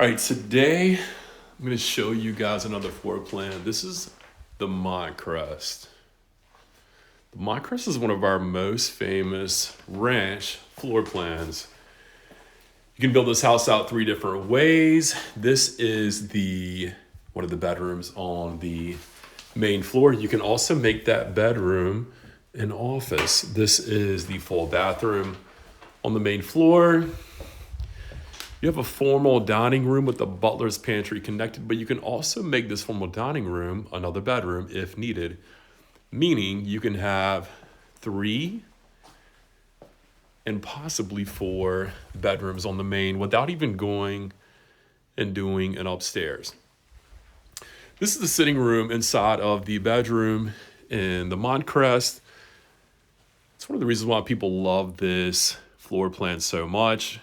All right, today I'm going to show you guys another floor plan. This is the Montcrest. The Montcrest is one of our most famous ranch floor plans. You can build this house out three different ways. This is one of the bedrooms on the main floor. You can also make that bedroom an office. This is the full bathroom on the main floor. You have a formal dining room with the butler's pantry connected, but you can also make this formal dining room another bedroom if needed, meaning you can have 3 and possibly 4 bedrooms on the main without even going and doing an upstairs. This is the sitting room inside of the bedroom in the Montcrest. It's one of the reasons why people love this floor plan so much.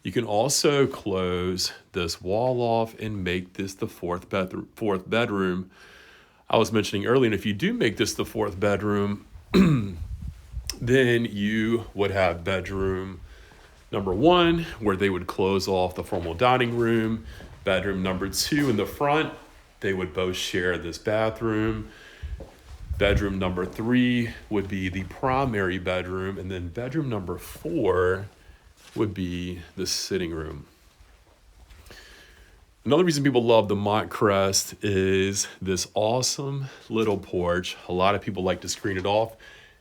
You can also close this wall off and make this the fourth bedroom I was mentioning earlier. And if you do make this the 4th bedroom, then you would have bedroom number 1, where they would close off the formal dining room. Bedroom number 2 in the front, they would both share this bathroom. Bedroom number 3 would be the primary bedroom. And then bedroom number 4 would be the sitting room. Another reason people love the Montcrest is this awesome little porch. A lot of people like to screen it off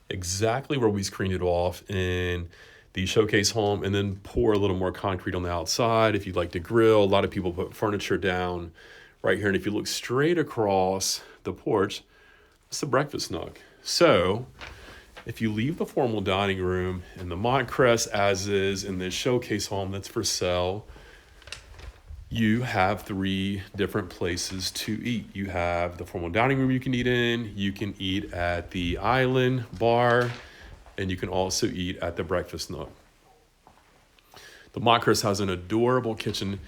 exactly where we screened it off in the showcase home, and then pour a little more concrete on the outside. If you'd like to grill, a lot of people put furniture down right here. And if you look straight across the porch, it's the breakfast nook. So if you leave the formal dining room in the Montcrest as is in this showcase home that's for sale, you have 3 different places to eat. You have the formal dining room you can eat in, you can eat at the island bar, and you can also eat at the breakfast nook. The Montcrest has an adorable kitchen,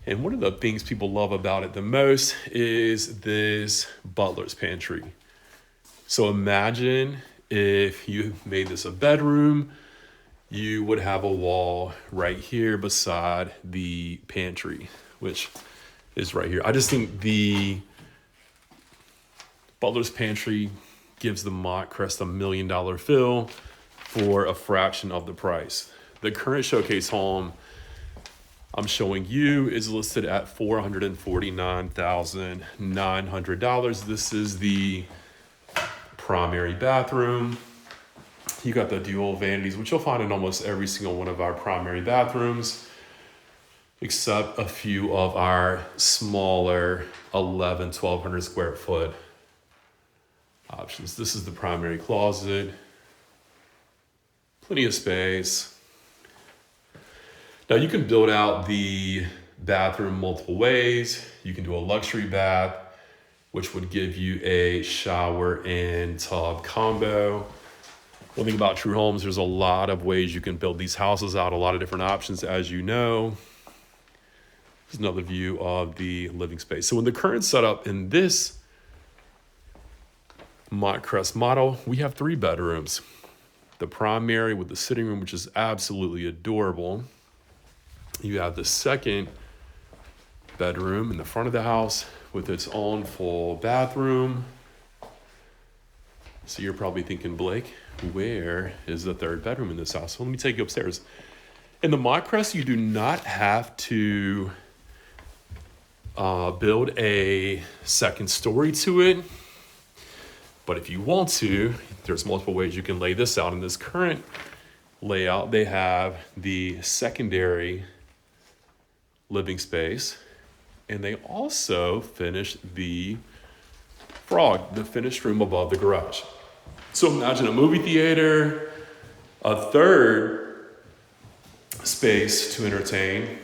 and one of the things people love about it the most is this butler's pantry. So imagine if you made this a bedroom, you would have a wall right here beside the pantry, which is right here. I just think the butler's pantry gives the Montcrest $1 million feel for a fraction of the price. The current showcase home I'm showing you is listed at $449,900. This is the primary bathroom. You got the dual vanities, which you'll find in almost every single one of our primary bathrooms, except a few of our smaller 1,200 square foot options. This is the primary closet. Plenty of space. Now you can build out the bathroom multiple ways. You can do a luxury bath, which would give you a shower and tub combo. One thing about True Homes, there's a lot of ways you can build these houses out, a lot of different options, as you know. Here's another view of the living space. So in the current setup in this Montcrest model, we have 3 bedrooms. The primary with the sitting room, which is absolutely adorable. You have the second bedroom in the front of the house with its own full bathroom. So you're probably thinking, Blake, where is the 3rd bedroom in this house? So let me take you upstairs. In the Montcrest, you do not have to build a second story to it. But if you want to, there's multiple ways you can lay this out. In this current layout, they have the secondary living space, and they also finished the finished room above the garage. So imagine a movie theater, a 3rd space to entertain.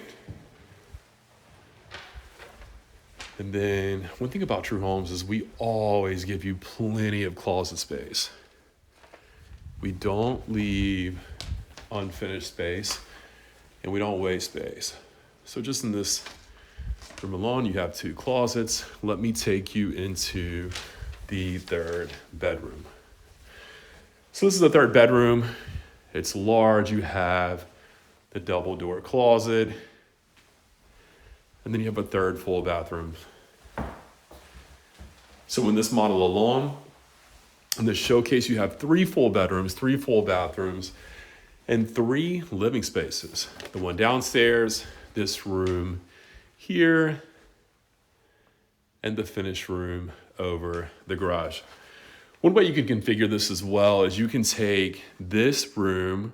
And then one thing about True Homes is we always give you plenty of closet space. We don't leave unfinished space, and we don't waste space. So just in this room alone, you have 2 closets. Let me take you into the 3rd bedroom. So this is the 3rd bedroom. It's large. You have the double door closet. And then you have a third full bathroom. So in this model alone, in the showcase, you have 3 full bedrooms, 3 full bathrooms, and 3 living spaces. The one downstairs, this room here, and the finished room over the garage. One way you can configure this as well is you can take this room,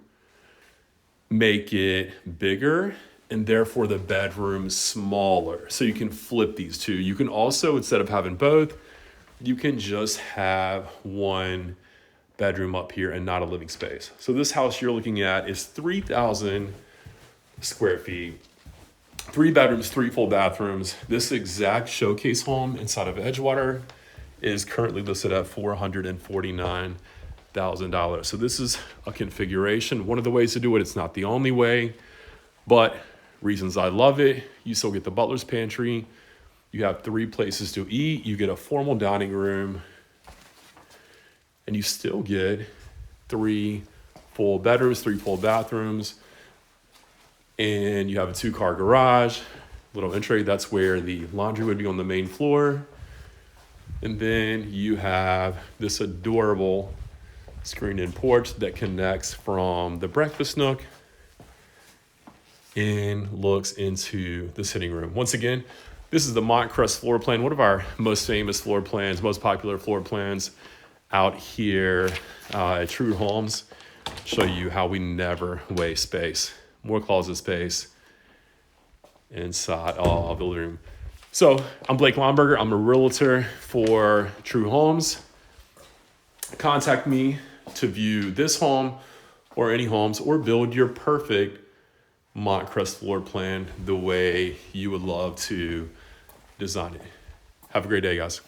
make it bigger, and therefore the bedroom smaller. So you can flip these two. You can also, instead of having both, you can just have one bedroom up here and not a living space. So this house you're looking at is 3,000 square feet, 3 bedrooms, 3 full bathrooms. This exact showcase home inside of Edgewater is currently listed at $449,000. So this is a configuration. One of the ways to do it, it's not the only way, but reasons I love it, you still get the butler's pantry, you have 3 places to eat, you get a formal dining room, and you still get 3 full bedrooms, 3 full bathrooms, and you have a 2-car garage, little entry. That's where the laundry would be on the main floor. And then you have this adorable screened-in porch that connects from the breakfast nook and looks into the sitting room. Once again, this is the Montcrest floor plan, one of our most famous floor plans, most popular floor plans out here at True Homes. Show you how we never waste space. More closet space inside the living room. So I'm Blake Lomberger. I'm a realtor for True Homes. Contact me to view this home or any homes or build your perfect Montcrest floor plan the way you would love to design it. Have a great day, guys.